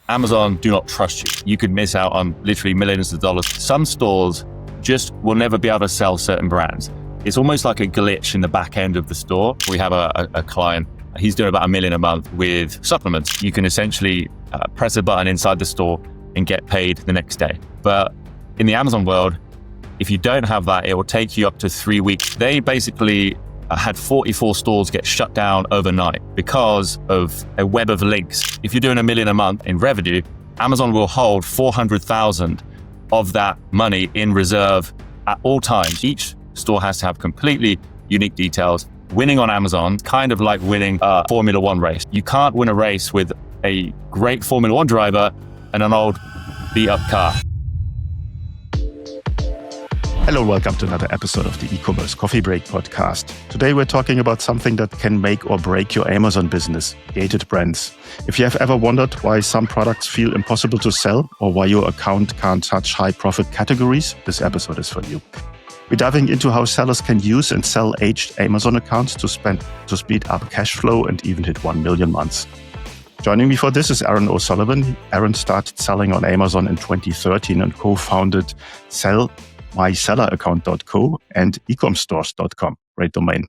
Amazon do not trust you. You could miss out on literally millions of dollars. Some stores just will never be able to sell certain brands. It's almost like a glitch in the back end of the store. We have a client, he's doing about $1 million a month with supplements. You can essentially press a button inside the store and get paid the next day. But in the Amazon world, if you don't have that, it will take you up to 3 weeks. They basically had 44 stores get shut down overnight because of a web of links. If you're doing $1 million a month in revenue, Amazon will hold 400,000 of that money in reserve at all times. Each store has to have completely unique details. Winning on Amazon, kind of like winning a Formula One race. You can't win a race with a great Formula One driver and an old beat-up car. Hello, welcome to another episode of the Ecommerce Coffee Break podcast. Today we're talking about something that can make or break your Amazon business, gated brands. If you have ever wondered why some products feel impossible to sell or why your account can't touch high profit categories, this episode is for you. We're diving into how sellers can use and sell aged Amazon accounts to speed up cash flow and even hit 1 million months. Joining me for this is Aaron O'Sullivan. Aaron started selling on Amazon in 2013 and co-founded myseller.co and ecomstores.com. Great domain.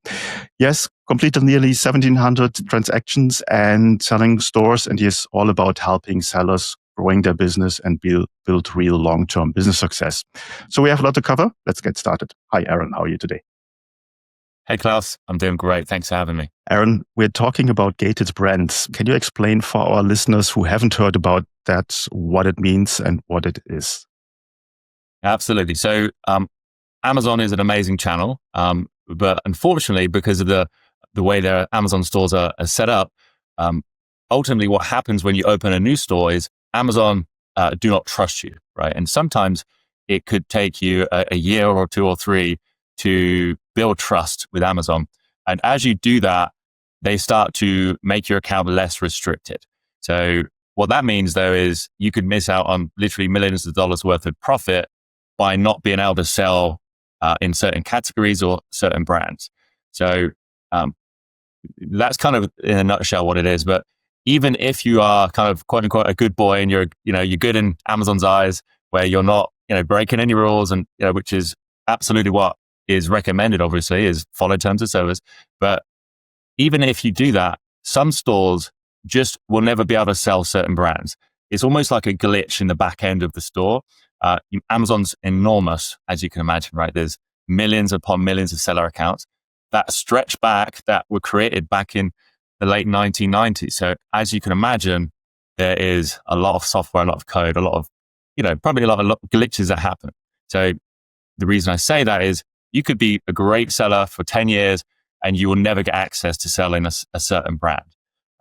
Yes, completed nearly 1,700 transactions and selling stores, and he is all about helping sellers growing their business and build real long-term business success. So we have a lot to cover. Let's get started. Hi, Aaron. How are you today? Hey, Klaus. I'm doing great. Thanks for having me. Aaron, we're talking about gated brands. Can you explain for our listeners who haven't heard about that, what it means and what it is? Absolutely. So Amazon is an amazing channel, but unfortunately, because of the way their Amazon stores are set up, ultimately what happens when you open a new store is Amazon do not trust you, right? And sometimes it could take you a year or 2 or 3 to build trust with Amazon. And as you do that, they start to make your account less restricted. So what that means, though, is you could miss out on literally millions of dollars worth of profit by not being able to sell in certain categories or certain brands. So that's kind of in a nutshell what it is. But even if you are kind of quote unquote a good boy and you're good in Amazon's eyes, where you're not breaking any rules, and which is absolutely what is recommended, obviously, is follow terms of service. But even if you do that, some stores just will never be able to sell certain brands. It's almost like a glitch in the back end of the store. Amazon's enormous, as you can imagine, right? There's millions upon millions of seller accounts that stretch back, that were created back in the late 1990s. So as you can imagine, there is a lot of software, a lot of code, a lot of, probably a lot of glitches that happen. So the reason I say that is you could be a great seller for 10 years and you will never get access to selling a certain brand.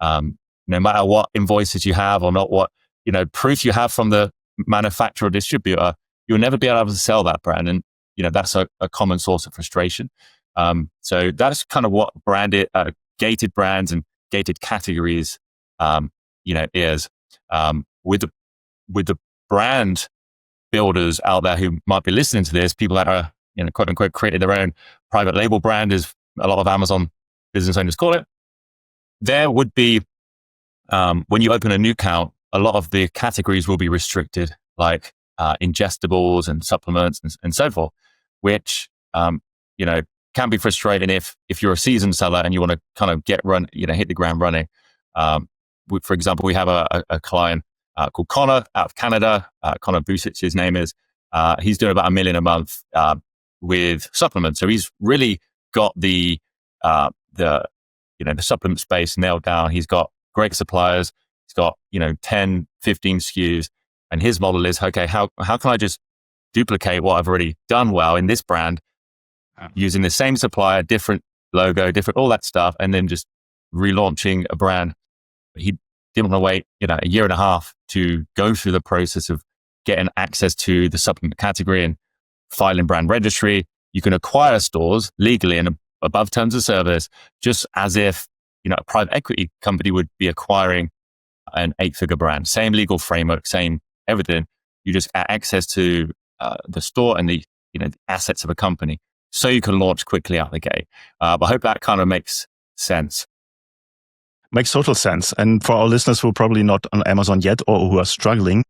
No matter what invoices you have or not what, proof you have from the manufacturer or distributor, you'll never be able to sell that brand. And, that's a common source of frustration. So that's kind of what gated brands and gated categories, is. With the brand builders out there who might be listening to this, people that are, quote unquote, created their own private label brand, as a lot of Amazon business owners call it. There would be, when you open a new account, a lot of the categories will be restricted, like ingestibles and supplements and so forth, which, can be frustrating if you're a seasoned seller and you want to kind of hit the ground running. For example, we have a client called Connor out of Canada. Connor Busic, his name is. He's doing about $1 million a month with supplements. So he's really got the supplement space nailed down. He's got great suppliers. He's got 10, 15 SKUs, and his model is, okay, how can I just duplicate what I've already done well in this brand, using the same supplier, different logo, different all that stuff, and then just relaunching a brand. He didn't want to wait, a year and a half to go through the process of getting access to the supplement category and filing brand registry. You can acquire stores legally and above terms of service, just as if, a private equity company would be acquiring an 8-figure brand. Same legal framework, same everything. You just get access to the store and the assets of a company, so you can launch quickly out the gate. But I hope that kind of makes sense. Makes total sense. And for our listeners who are probably not on Amazon yet or who are struggling,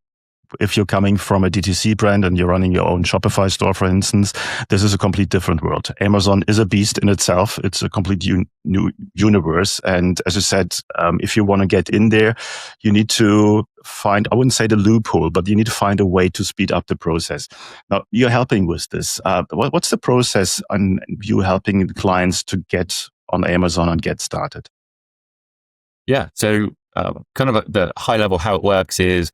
if you're coming from a DTC brand and you're running your own Shopify store, for instance, this is a complete different world. Amazon is a beast in itself. It's a complete new universe. And as you said, if you want to get in there, you need to find, I wouldn't say the loophole, but you need to find a way to speed up the process. Now, you're helping with this. What's the process on you helping clients to get on Amazon and get started? Yeah. So kind of at the high level, how it works is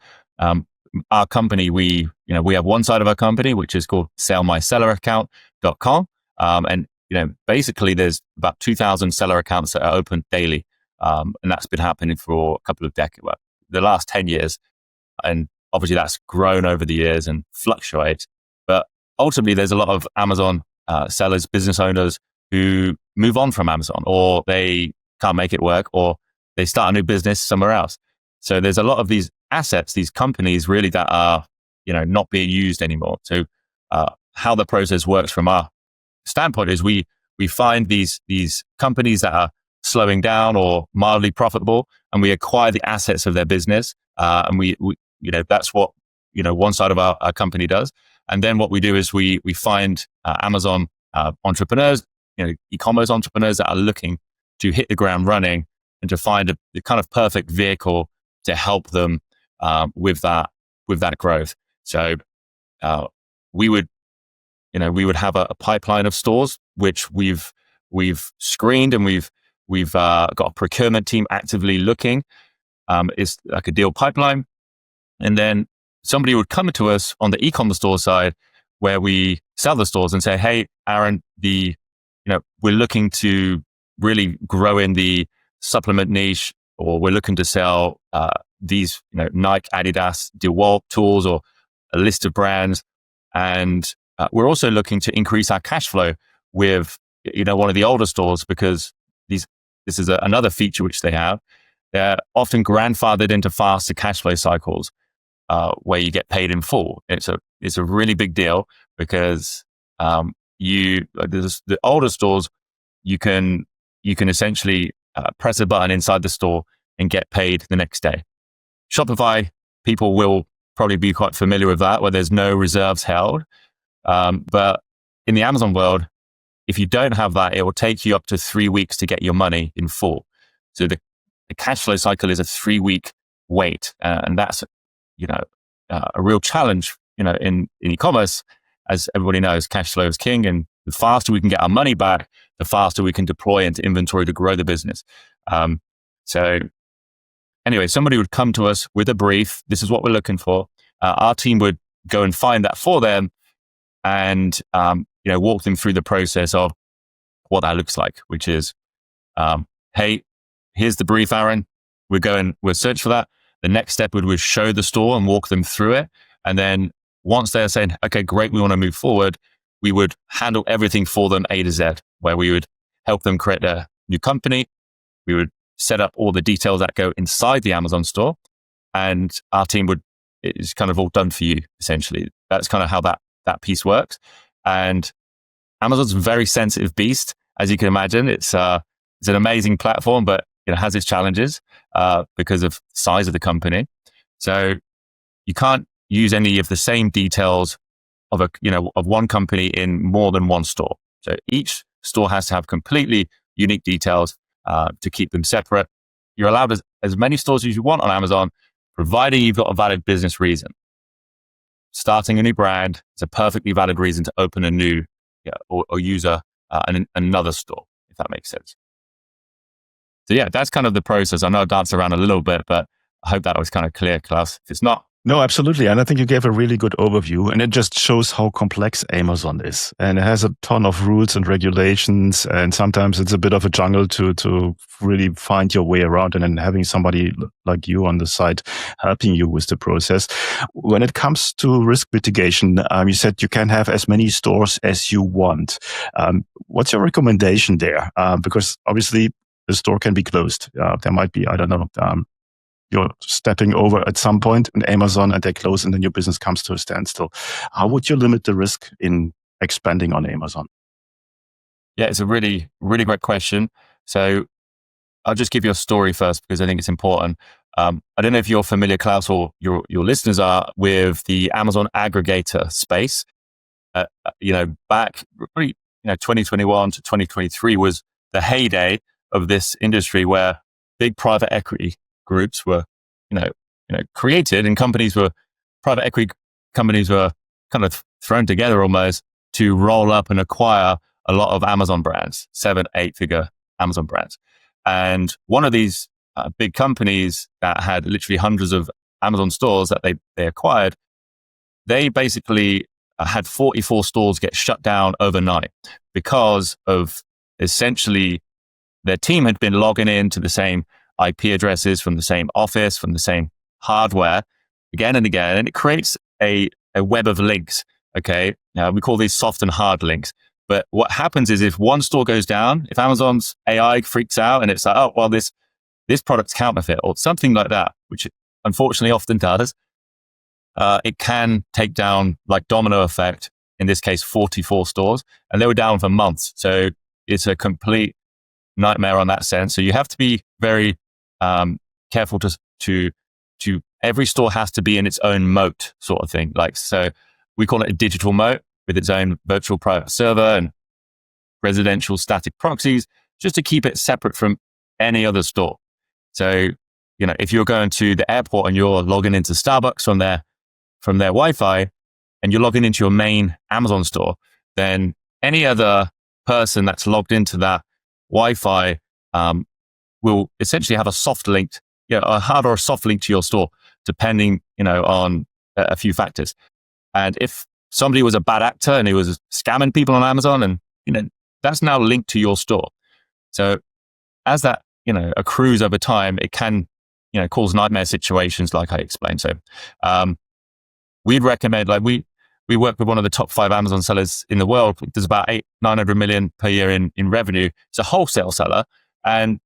our company, we have one side of our company, which is called sellmyseller.account.com. And, basically there's about 2,000 seller accounts that are open daily. And that's been happening for a couple of decades, well, the last 10 years. And obviously that's grown over the years and fluctuates. But ultimately there's a lot of Amazon sellers, business owners who move on from Amazon, or they can't make it work, or they start a new business somewhere else. So there's a lot of these assets, these companies really that are, not being used anymore. So how the process works from our standpoint is we find these companies that are slowing down or mildly profitable, and we acquire the assets of their business. And we that's what, one side of our company does. And then what we do is we find Amazon entrepreneurs, e-commerce entrepreneurs that are looking to hit the ground running and to find the kind of perfect vehicle to help them with that growth. So we would have a pipeline of stores which we've screened, and we've got a procurement team actively looking. It's like a deal pipeline, and then somebody would come to us on the Ecom store side where we sell the stores and say, "Hey, Aaron, we're looking to really grow in the supplement niche, or we're looking to sell these, Nike, Adidas, DeWalt tools, or a list of brands. And we're also looking to increase our cash flow with, one of the older stores, because this is another feature which they have. They're often grandfathered into faster cash flow cycles where you get paid in full. It's a really big deal because the older stores, you can essentially press a button inside the store and get paid the next day. Shopify, people will probably be quite familiar with that, where there's no reserves held. But in the Amazon world, if you don't have that, it will take you up to 3 weeks to get your money in full. So the cash flow cycle is a 3-week wait. And that's, a real challenge, in e-commerce. As everybody knows, cash flow is king. And the faster we can get our money back, the faster we can deploy into inventory to grow the business. So anyway, somebody would come to us with a brief. This is what we're looking for. Our team would go and find that for them and, walk them through the process of what that looks like, which is, hey, here's the brief, Aaron. We'll search for that. The next step would show the store and walk them through it. And then once they're saying, okay, great, we want to move forward, we would handle everything for them A to Z, where we would help them create a new company. We would set up all the details that go inside the Amazon store, and our team it's kind of all done for you, essentially. That's kind of how that piece works. And Amazon's a very sensitive beast, as you can imagine. It's an amazing platform, but it has its challenges because of the size of the company. So you can't use any of the same details of one company in more than one store. So each store has to have completely unique details to keep them separate. You're allowed as many stores as you want on Amazon, providing you've got a valid business reason. Starting a new brand is a perfectly valid reason to open a new or use another store, if that makes sense. So yeah, that's kind of the process. I know I danced around a little bit, but I hope that was kind of clear, Klaus. If it's not, no, absolutely. And I think you gave a really good overview, and it just shows how complex Amazon is. And it has a ton of rules and regulations. And sometimes it's a bit of a jungle to really find your way around, and then having somebody like you on the side helping you with the process. When it comes to risk mitigation, you said you can have as many stores as you want. What's your recommendation there? Because obviously the store can be closed. There might be, I don't know, you're stepping over at some point in Amazon and they close, and then your business comes to a standstill. How would you limit the risk in expanding on Amazon? Yeah, it's a really, really great question. So I'll just give you a story first because I think it's important. I don't know if you're familiar, Klaus, or your listeners are with the Amazon aggregator space. Back 2021 to 2023 was the heyday of this industry where big private equity groups were, created, and private equity companies were kind of thrown together almost to roll up and acquire a lot of Amazon brands, 7-8 figure Amazon brands. And one of these big companies that had literally hundreds of Amazon stores that they acquired, they basically had 44 stores get shut down overnight because of essentially their team had been logging into the same IP addresses from the same office, from the same hardware again and again. And it creates a web of links. Okay. We call these soft and hard links. But what happens is if one store goes down, if Amazon's AI freaks out and it's like, oh, well, this product's counterfeit or something like that, which it unfortunately often does, it can take down, like domino effect, in this case, 44 stores, and they were down for months. So it's a complete nightmare on that sense. So you have to be very careful to every store has to be in its own moat sort of thing. Like, so we call it a digital moat with its own virtual private server and residential static proxies, just to keep it separate from any other store. So, if you're going to the airport and you're logging into Starbucks from their Wi-Fi and you're logging into your main Amazon store, then any other person that's logged into that Wi-Fi will essentially have a soft link, a hard or a soft link to your store, depending, on a few factors. And if somebody was a bad actor and he was scamming people on Amazon, and that's now linked to your store. So as that accrues over time, it can cause nightmare situations like I explained. So we'd recommend, like we work with one of the top 5 Amazon sellers in the world. There's about 900 million per year in revenue. It's a wholesale seller, and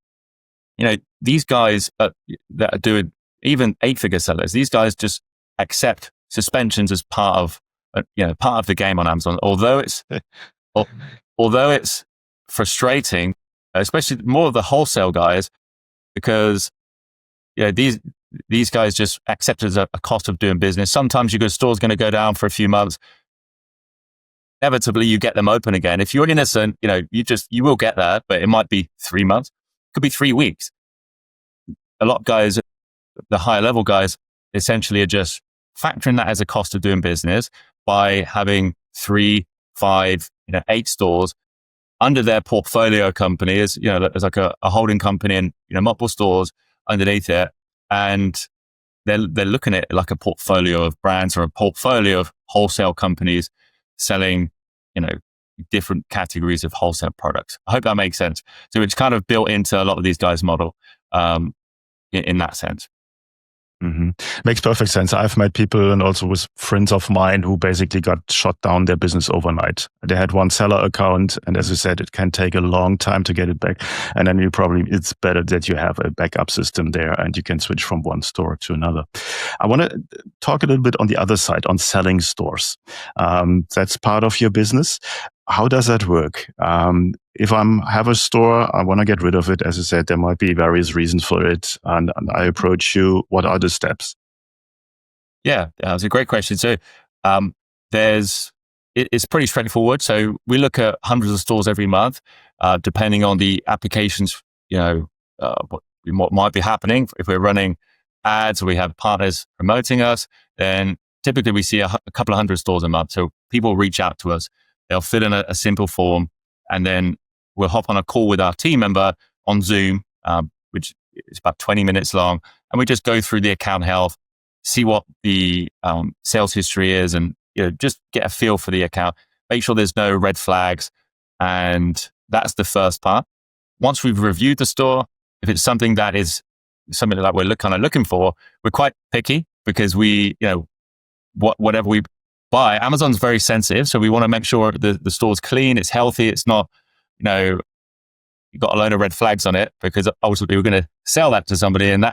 these guys that are doing even 8-figure sellers, these guys just accept suspensions as part of the game on Amazon. Although it's frustrating, especially more of the wholesale guys, because these guys just accept it as a cost of doing business. Sometimes your store's going to go down for a few months. Inevitably, you get them open again. If you're innocent, you will get that, but it might be 3 months, it could be 3 weeks. A lot of guys, the higher level guys, essentially are just factoring that as a cost of doing business by having 3, 5, 8 stores under their portfolio company. There's like a holding company and multiple stores underneath it, and they're looking at it like a portfolio of brands or a portfolio of wholesale companies selling different categories of wholesale products. I hope that makes sense. So it's kind of built into a lot of these guys' model in that sense. Mm-hmm. Makes perfect sense. I've met people and also with friends of mine who basically got shut down their business overnight. They had one seller account, and as you said, it can take a long time to get it back. And then it's better that you have a backup system there and you can switch from one store to another. I want to talk a little bit on the other side, on selling stores. That's part of your business. How does that work? If I have a store, I want to get rid of it. As I said, there might be various reasons for it. And I approach you. What are the steps? Yeah, it's a great question. So it's pretty straightforward. So we look at hundreds of stores every month, depending on the applications, what might be happening. If we're running ads or we have partners promoting us, then typically we see a couple of hundred stores a month. So people reach out to us. They'll fill in a simple form, and then we'll hop on a call with our team member on Zoom, which is about 20 minutes long. And we just go through the account health, see what the sales history is, and just get a feel for the account, make sure there's no red flags. And that's the first part. Once we've reviewed the store, if it's something that we're kind of looking for, we're quite picky because whatever we buy, Amazon's very sensitive. So we want to make sure the store's clean, it's healthy, it's not, you've got a load of red flags on it, because ultimately we're going to sell that to somebody, and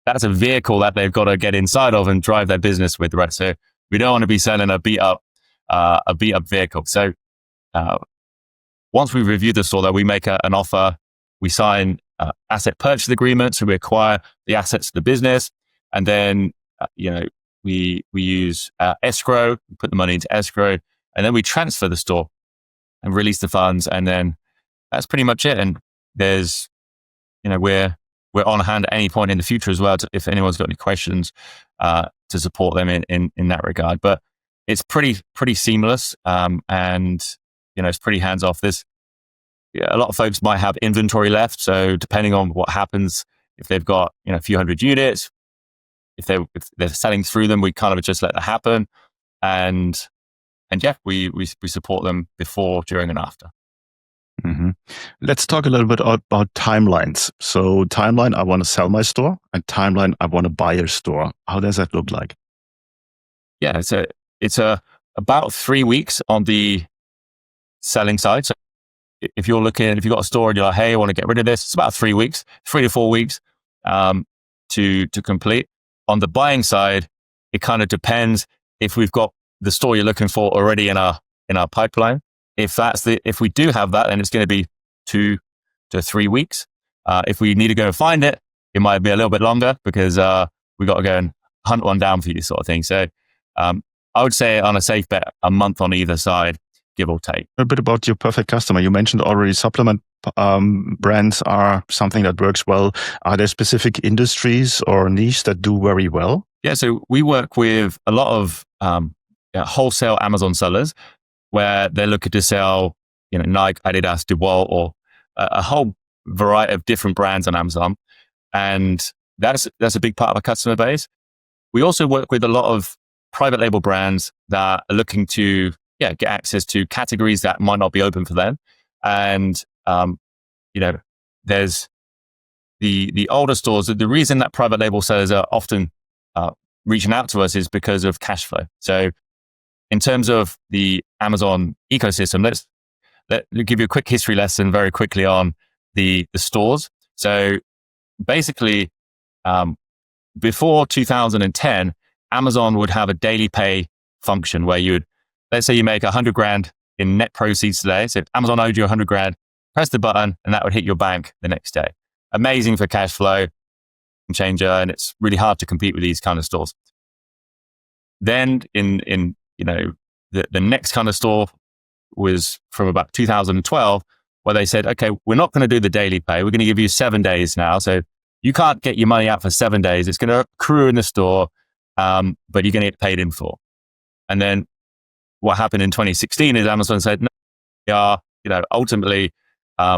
that's a vehicle that they've got to get inside of and drive their business with, right? So we don't want to be selling a beat up vehicle. So once we review the store, though, we make an offer, we sign asset purchase agreement. So we acquire the assets of the business, and then we use Escrow, put the money into Escrow, and then we transfer the store and release the funds, and then that's pretty much it. And there's, we're on hand at any point in the future as well, if anyone's got any questions, to support them in that regard. But it's pretty seamless, and it's pretty hands off. There's a lot of folks might have inventory left, so depending on what happens, if they've got a few hundred units, if they're selling through them, we kind of just let that happen, and yeah, we support them before, during, and after. Mm-hmm. Let's talk a little bit about timelines. So timeline, I want to sell my store, and timeline, I want to buy a store. How does that look like? Yeah, it's about 3 weeks on the selling side. So if you've got a store and you're like, hey, I want to get rid of this, it's about 3 weeks, 3 to 4 weeks to complete. On the buying side, it kind of depends if we've got the store you're looking for already in our pipeline. If we do have that, then it's going to be 2 to 3 weeks. If we need to go and find it, it might be a little bit longer because we got to go and hunt one down for you, sort of thing. So I would say on a safe bet, a month on either side, give or take. A bit about your perfect customer. You mentioned already supplement brands are something that works well. Are there specific industries or niche that do very well? Yeah, so we work with a lot of wholesale Amazon sellers where they're looking to sell, Nike, Adidas, DeWalt, or a whole variety of different brands on Amazon, and that's a big part of our customer base. We also work with a lot of private label brands that are looking to get access to categories that might not be open for them, and there's the older stores. The reason that private label sellers are often reaching out to us is because of cash flow. So in terms of the Amazon ecosystem, let me give you a quick history lesson very quickly on the stores. So basically, before 2010, Amazon would have a daily pay function where let's say you make 100 grand in net proceeds today. So if Amazon owed you 100 grand, press the button and that would hit your bank the next day. Amazing for cash flow, changer, and it's really hard to compete with these kind of stores. Then in the next kind of store was from about 2012, where they said, okay, we're not going to do the daily pay. We're going to give you 7 days now. So you can't get your money out for 7 days. It's going to accrue in the store, but you're going to get paid in full. And then what happened in 2016 is Amazon said, no, we are, ultimately,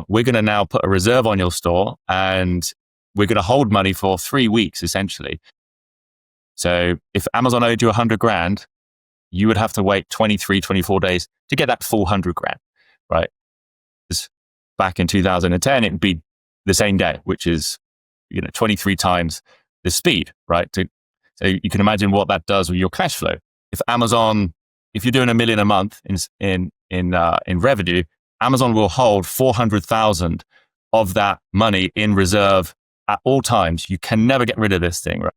we're going to now put a reserve on your store and we're going to hold money for 3 weeks, essentially. So if Amazon owed you 100 grand, you would have to wait 23, 24 days to get that full 100 grand, right? Back in 2010, it'd be the same day, which is, 23 times the speed, right? So you can imagine what that does with your cash flow. If you're doing $1 million a month in revenue, Amazon will hold 400,000 of that money in reserve at all times. You can never get rid of this thing, right?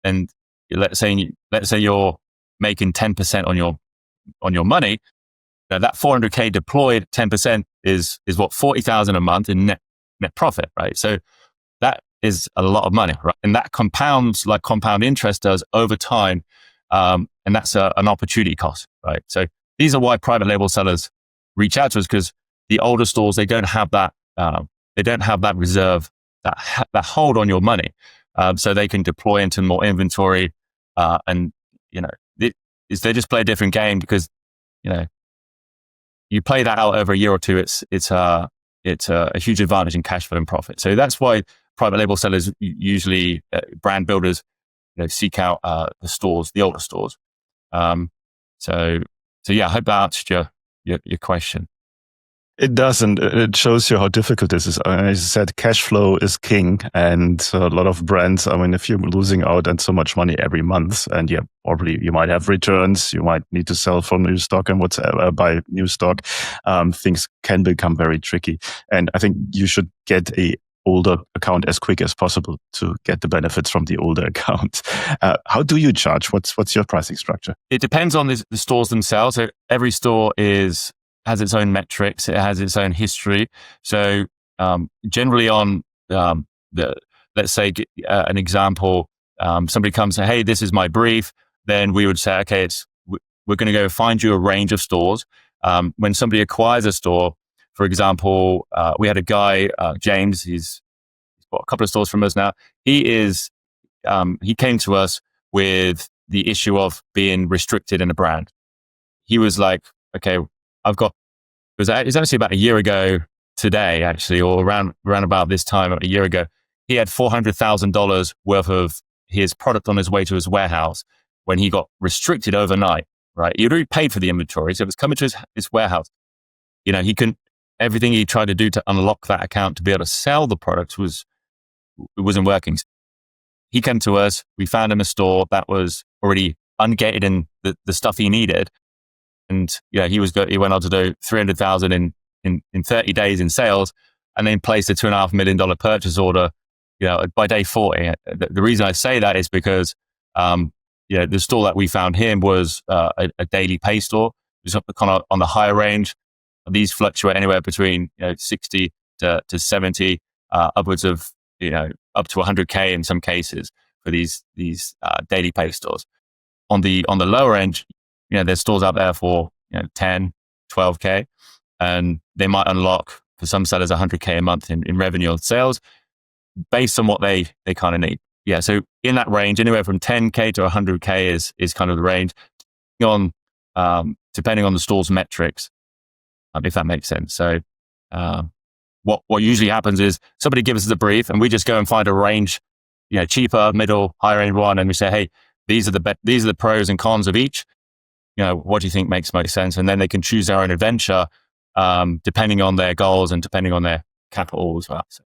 And let's say you're making 10% on your money. Now that 400K deployed 10% is what, 40,000 a month in net profit, right? So that is a lot of money, right? And that compounds like compound interest does over time. And that's an opportunity cost, right? So these are why private label sellers reach out to us, because the older stores, they don't have that reserve, that hold on your money. So they can deploy into more inventory, and they just play a different game because you play that out over a year or two. It's a huge advantage in cash flow and profit. So that's why private label sellers usually brand builders seek out the stores, the older stores. So yeah, I hope that answered your question. It does, and it shows you how difficult this is. As I said, cash flow is king, and a lot of brands, if you're losing out on so much money every month, and probably you might have returns, you might need to sell from new stock and whatever, buy new stock, things can become very tricky. And I think you should get a older account as quick as possible to get the benefits from the older account. How do you charge? What's your pricing structure? It depends on the stores themselves. So every store has its own metrics. It has its own history. So generally on the, let's say an example, somebody comes and say, hey, this is my brief. Then we would say, okay, we're going to go find you a range of stores. When somebody acquires a store, for example, we had a guy, James, he's got a couple of stores from us now. He came to us with the issue of being restricted in a brand. He was like, okay, it was actually about a year ago today, actually, or around about this time a year ago. He had $400,000 worth of his product on his way to his warehouse when he got restricted overnight, right? He'd already paid for the inventory, so it was coming to his warehouse. Everything he tried to do to unlock that account to be able to sell the products wasn't working. He came to us, we found him a store that was already ungated in the stuff he needed. And he went on to do 300,000 in 30 days in sales, and then placed a $2.5 million by day 40. The reason I say that is because, the store that we found him was a daily pay store. It was kind of on the higher range. These fluctuate anywhere between 60 to 70, upwards of up to 100K in some cases for these daily pay stores. On the lower end, there's stores out there for 10, 12K, and they might unlock for some sellers 100K a month in revenue or sales based on what they kind of need. Yeah, so in that range, anywhere from 10K to 100K is kind of the range depending on the store's metrics, if that makes sense. So what usually happens is somebody gives us a brief and we just go and find a range, cheaper, middle, higher end one, and we say, hey, these are the pros and cons of each. What do you think makes most sense? And then they can choose their own adventure, depending on their goals and depending on their capital as well. So.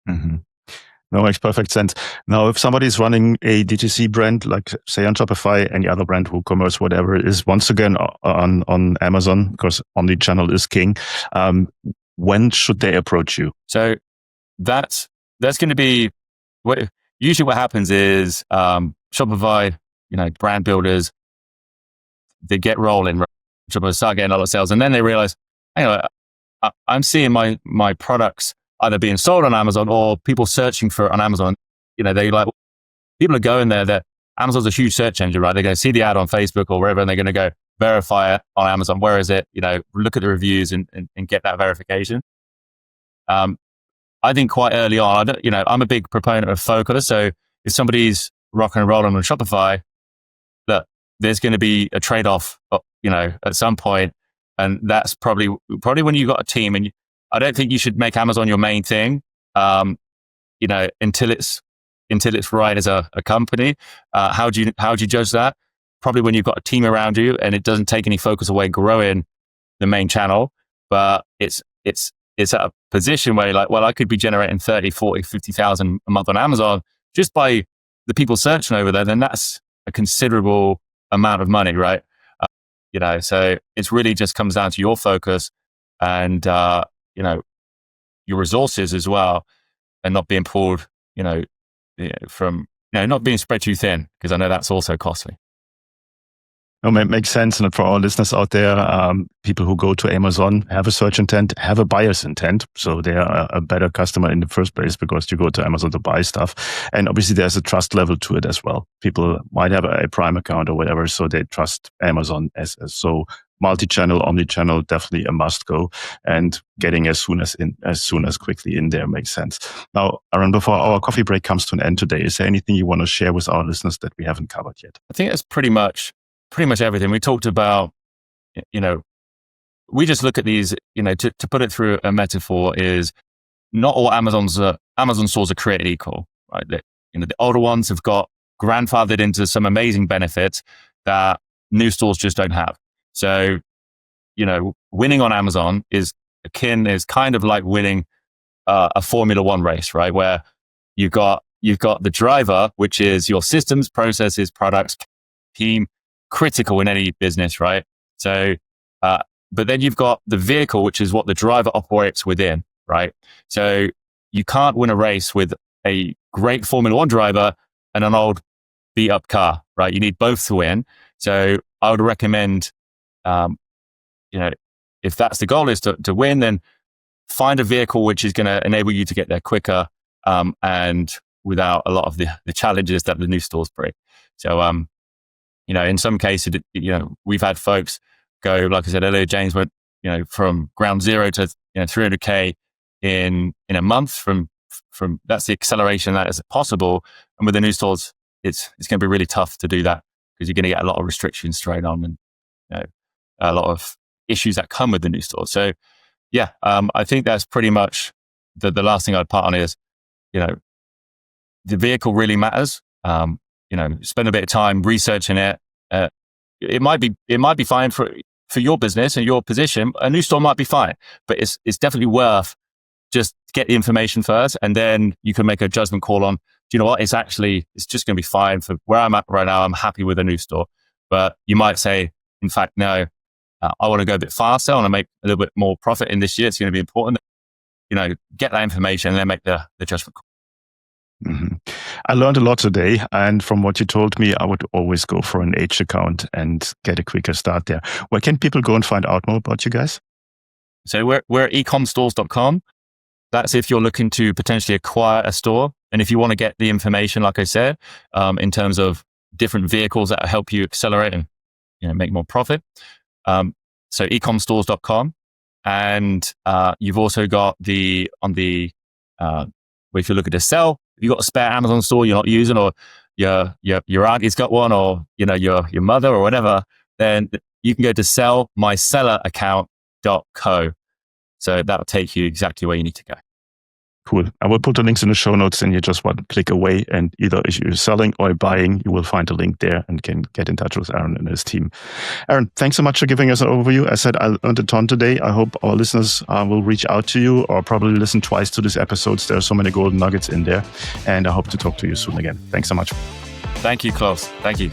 Mm-hmm. No, makes perfect sense. Now, if somebody is running a DTC brand, like say on Shopify, any other brand, WooCommerce, whatever it is, once again on Amazon, because omnichannel is king, when should they approach you? So that's going to be usually what happens is Shopify, brand builders, they get rolling, Shopify start getting a lot of sales, and then they realize, I'm seeing my products either being sold on Amazon or people searching for it on Amazon. People are going there. That Amazon's a huge search engine, right? They're going to see the ad on Facebook or wherever, and they're going to go verify it on Amazon. Where is it? Look at the reviews and get that verification. I think quite early on, I'm a big proponent of focus. So if somebody's rocking and rolling on Shopify, that there's going to be a trade-off, at some point, and that's probably when you've got a team. And I don't think you should make Amazon your main thing, until it's right as a company. How do you judge that? Probably when you've got a team around you and it doesn't take any focus away growing the main channel, but it's at a position where you're like, well, I could be generating 30, 40, 50,000 a month on Amazon just by the people searching over there. Then that's a considerable amount of money, right? So it's really just comes down to your focus and, your resources as well, and not being pulled, from, not being spread too thin, because I know that's also costly. No, makes sense. And for our listeners out there, people who go to Amazon have a search intent, have a buyer's intent. So they are a better customer in the first place because you go to Amazon to buy stuff. And obviously there's a trust level to it as well. People might have a Prime account or whatever, so they trust Amazon as so multi-channel, omni-channel, definitely a must go, and getting as soon as quickly in there makes sense. Now, Aaron, before our coffee break comes to an end today, is there anything you want to share with our listeners that we haven't covered yet? I think that's pretty much everything. We talked about, we just look at these, to put it through a metaphor, is not all Amazon stores are created equal, right? The older ones have got grandfathered into some amazing benefits that new stores just don't have. So, winning on Amazon is kind of like winning a Formula One race, right? Where you've got the driver, which is your systems, processes, products, team, critical in any business, right? So, but then you've got the vehicle, which is what the driver operates within, right? So you can't win a race with a great Formula One driver and an old beat up car, right? You need both to win. So I would recommend, if that's the goal is to win, then find a vehicle which is going to enable you to get there quicker and without a lot of the challenges that the new stores bring. So, in some cases, we've had folks go, like I said earlier, James went, from ground zero to 300K in a month. From that's the acceleration that is possible. And with the new stores, it's going to be really tough to do that because you're going to get a lot of restrictions straight on and a lot of issues that come with the new stores. So, yeah, I think that's pretty much the last thing I'd put on is, the vehicle really matters. Spend a bit of time researching it. It might be fine for your business and your position. A new store might be fine, but it's definitely worth just get the information first, and then you can make a judgment call on, do you know what? It's just going to be fine for where I'm at right now. I'm happy with a new store, but you might say, in fact, no, I want to go a bit faster. I want to make a little bit more profit in this year. It's going to be important. Get that information and then make the judgment call. Mm-hmm. I learned a lot today, and from what you told me, I would always go for an H account and get a quicker start there. Where can people go and find out more about you guys? So we're at ecomstores.com. That's if you're looking to potentially acquire a store, and if you want to get the information, like I said, in terms of different vehicles that help you accelerate and make more profit. So ecomstores.com, and you've also got if you look at the sell. If you've got a spare Amazon store you're not using, or your auntie's got one, or your mother or whatever, then you can go to sellmyseller.account.co. So that'll take you exactly where you need to go. Cool. I will put the links in the show notes, and you just one click away, and either if you're selling or buying, you will find a link there and can get in touch with Aaron and his team. Aaron, thanks so much for giving us an overview. As I said, I learned a ton today. I hope our listeners will reach out to you or probably listen twice to these episodes. There are so many golden nuggets in there, and I hope to talk to you soon again. Thanks so much. Thank you, Klaus. Thank you.